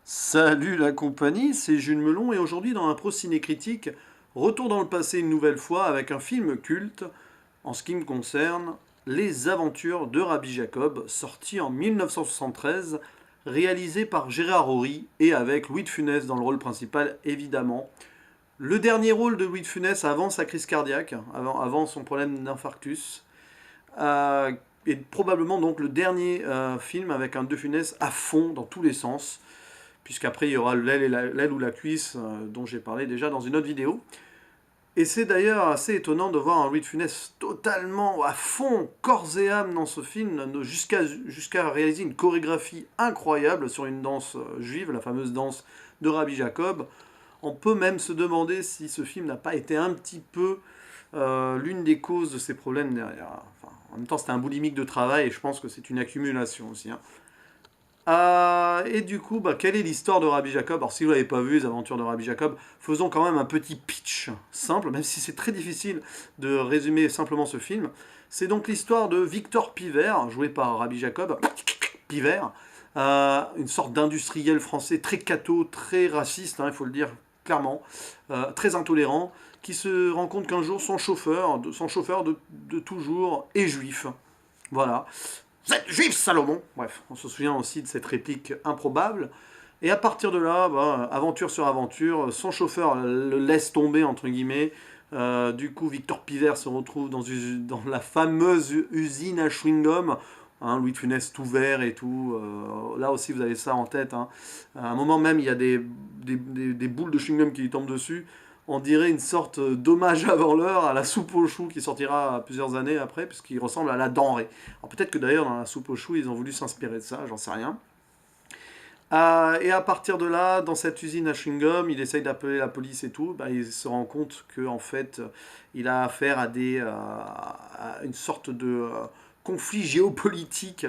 Salut la compagnie, c'est Jules Melon et aujourd'hui dans un pro ciné-critique, retour dans le passé une nouvelle fois avec un film culte, en ce qui me concerne, Les Aventures de Rabbi Jacob, sorti en 1973, réalisé par Gérard Rory et avec Louis de Funès dans le rôle principal évidemment. Le dernier rôle de Louis de Funès avant sa crise cardiaque, avant son problème d'infarctus, euh, et probablement donc le dernier film avec un De Funès à fond dans tous les sens puisqu'après il y aura l'aile ou la cuisse dont j'ai parlé déjà dans une autre vidéo. Et c'est d'ailleurs assez étonnant de voir un Louis de Funès totalement à fond, corps et âme dans ce film, jusqu'à réaliser une chorégraphie incroyable sur une danse juive, la fameuse danse de Rabbi Jacob. On peut même se demander si ce film n'a pas été un petit peu l'une des causes de ses problèmes derrière. Enfin, en même temps, c'était un boulimique de travail et je pense que c'est une accumulation aussi, hein. Et du coup, quelle est l'histoire de Rabbi Jacob? Alors, si vous l'avez pas vu, les aventures de Rabbi Jacob, faisons quand même un petit pitch simple, même si c'est très difficile de résumer simplement ce film. C'est donc l'histoire de Victor Pivert, joué par Rabbi Jacob, Pivert, une sorte d'industriel français très catho, très raciste, hein, il faut le dire clairement, très intolérant, qui se rend compte qu'un jour son chauffeur de toujours est juif. Voilà. Vous êtes juif, Salomon! Bref, on se souvient aussi de cette réplique improbable. Et à partir de là, aventure sur aventure, son chauffeur le laisse tomber, entre guillemets. Du coup, Victor Pivert se retrouve dans la fameuse usine à chewing-gum. Hein, Louis de Funès tout vert et tout. Là aussi, vous avez ça en tête, hein. À un moment même, il y a des boules de chewing-gum qui lui tombent dessus. On dirait une sorte d'hommage avant l'heure à la soupe aux choux qui sortira plusieurs années après, puisqu'il ressemble à la denrée. Alors peut-être que d'ailleurs dans la soupe aux choux, ils ont voulu s'inspirer de ça, j'en sais rien. Et à partir de là, dans cette usine à chewing-gum, il essaye d'appeler la police et tout. Il se rend compte qu'en fait, il a affaire à une sorte de conflit géopolitique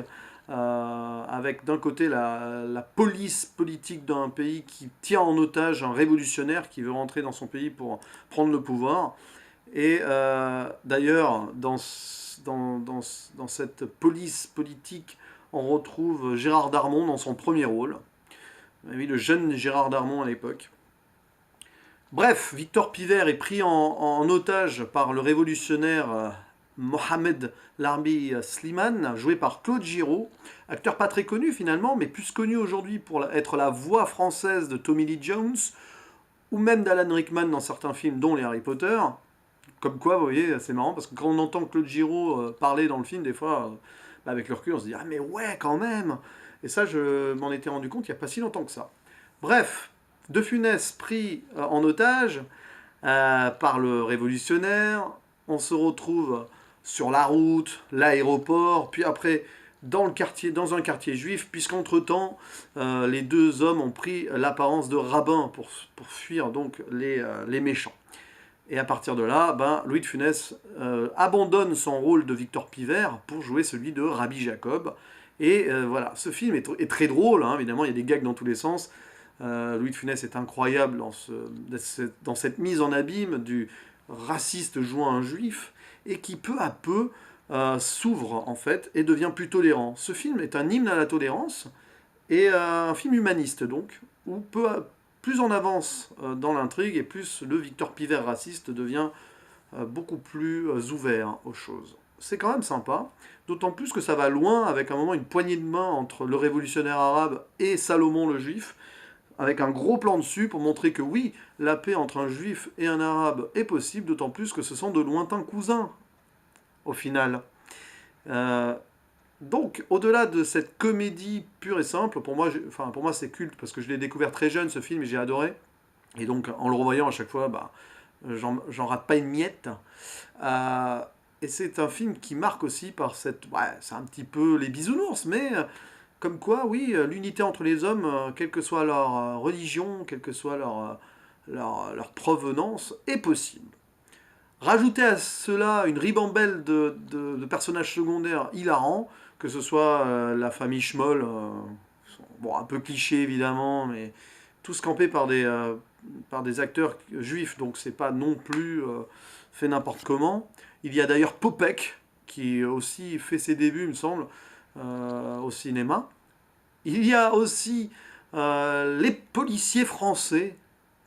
avec d'un côté la police politique d'un pays qui tient en otage un révolutionnaire qui veut rentrer dans son pays pour prendre le pouvoir. Et d'ailleurs, dans cette police politique, on retrouve Gérard Darmon dans son premier rôle. Oui, le jeune Gérard Darmon à l'époque. Bref, Victor Pivert est pris en otage par le révolutionnaire Mohamed Larbi Slimane, joué par Claude Giraud, acteur pas très connu finalement, mais plus connu aujourd'hui pour être la voix française de Tommy Lee Jones, ou même d'Alan Rickman dans certains films, dont les Harry Potter. Comme quoi, vous voyez, c'est marrant, parce que quand on entend Claude Giraud parler dans le film, des fois, avec le recul, on se dit « Ah mais ouais, quand même !» Et ça, je m'en étais rendu compte il n'y a pas si longtemps que ça. Bref, De Funès pris en otage par le révolutionnaire, on se retrouve sur la route, l'aéroport, puis après dans un quartier juif, puisqu'entre-temps, les deux hommes ont pris l'apparence de rabbins pour fuir donc les méchants. Et à partir de là, Louis de Funès abandonne son rôle de Victor Pivert pour jouer celui de Rabbi Jacob. Et voilà, ce film est très drôle, hein, évidemment, il y a des gags dans tous les sens. Louis de Funès est incroyable dans cette mise en abîme du raciste jouant un juif, et qui peu à peu s'ouvre en fait et devient plus tolérant. Ce film est un hymne à la tolérance, et un film humaniste donc, où plus on avance dans l'intrigue, et plus le Victor Pivert raciste devient beaucoup plus ouvert aux choses. C'est quand même sympa, d'autant plus que ça va loin avec un moment une poignée de main entre le révolutionnaire arabe et Salomon le juif, avec un gros plan dessus pour montrer que oui, la paix entre un juif et un arabe est possible, d'autant plus que ce sont de lointains cousins, au final. Euh, donc, au-delà de cette comédie pure et simple, pour moi c'est culte parce que je l'ai découvert très jeune ce film et j'ai adoré. Et donc, en le revoyant à chaque fois, j'en rate pas une miette. Euh, et c'est un film qui marque aussi par cette. Ouais, c'est un petit peu les bisounours, mais comme quoi, oui, l'unité entre les hommes, quelle que soit leur religion, quelle que soit leur provenance, est possible. Rajoutez à cela une ribambelle de personnages secondaires hilarants, que ce soit la famille Schmoll, bon, un peu cliché évidemment, mais tous campés par des acteurs juifs, donc c'est pas non plus fait n'importe comment. Il y a d'ailleurs Popek, qui aussi fait ses débuts, il me semble, au cinéma. Il y a aussi les policiers français,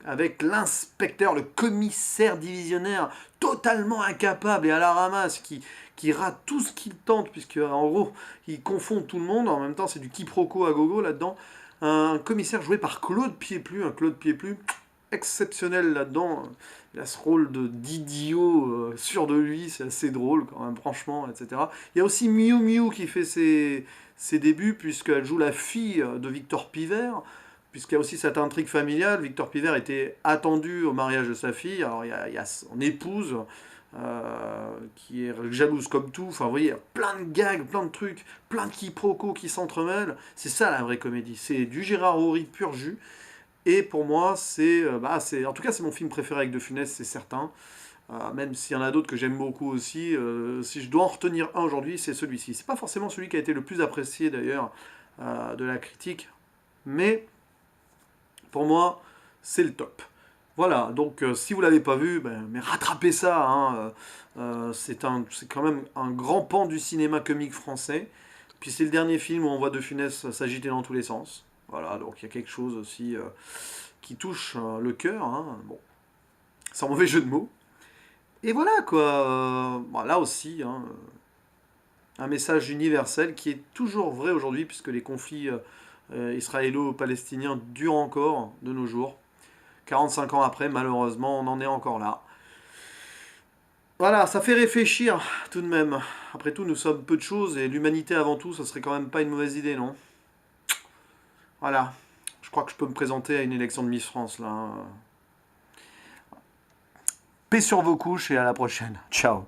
avec l'inspecteur, le commissaire divisionnaire, totalement incapable et à la ramasse, qui rate tout ce qu'il tente, puisque en gros, il confond tout le monde, en même temps c'est du quiproquo à gogo là-dedans. Un commissaire joué par Claude Pieplu, un Claude Pieplu exceptionnel là-dedans. Il a ce rôle d'idiot sûr de lui, c'est assez drôle quand même, franchement, etc. Il y a aussi Miu Miu qui fait ses débuts, puisqu'elle joue la fille de Victor Pivert, puisqu'il y a aussi cette intrigue familiale. Victor Pivert était attendu au mariage de sa fille, alors il y a son épouse, qui est jalouse comme tout. Enfin, vous voyez, il y a plein de gags, plein de trucs, plein de quiproquos qui s'entremêlent. C'est ça la vraie comédie. C'est du Gérard Horry pur jus. Et pour moi, en tout cas, c'est mon film préféré avec De Funès, c'est certain. Même s'il y en a d'autres que j'aime beaucoup aussi. Si je dois en retenir un aujourd'hui, c'est celui-ci. C'est pas forcément celui qui a été le plus apprécié d'ailleurs de la critique, mais pour moi, c'est le top. Voilà, donc si vous l'avez pas vu, mais rattrapez ça, hein. C'est quand même un grand pan du cinéma comique français. Puis c'est le dernier film où on voit De Funès s'agiter dans tous les sens. Voilà, donc il y a quelque chose aussi qui touche le cœur, hein. Bon, sans mauvais jeu de mots. Et voilà quoi, bon, là aussi, hein, un message universel qui est toujours vrai aujourd'hui, puisque les conflits israélo-palestiniens durent encore de nos jours. 45 ans après, malheureusement, on en est encore là. Voilà, ça fait réfléchir tout de même. Après tout, nous sommes peu de choses et l'humanité avant tout, ça serait quand même pas une mauvaise idée, non? Voilà, je crois que je peux me présenter à une élection de Miss France là, hein. Paix sur vos couches et à la prochaine. Ciao.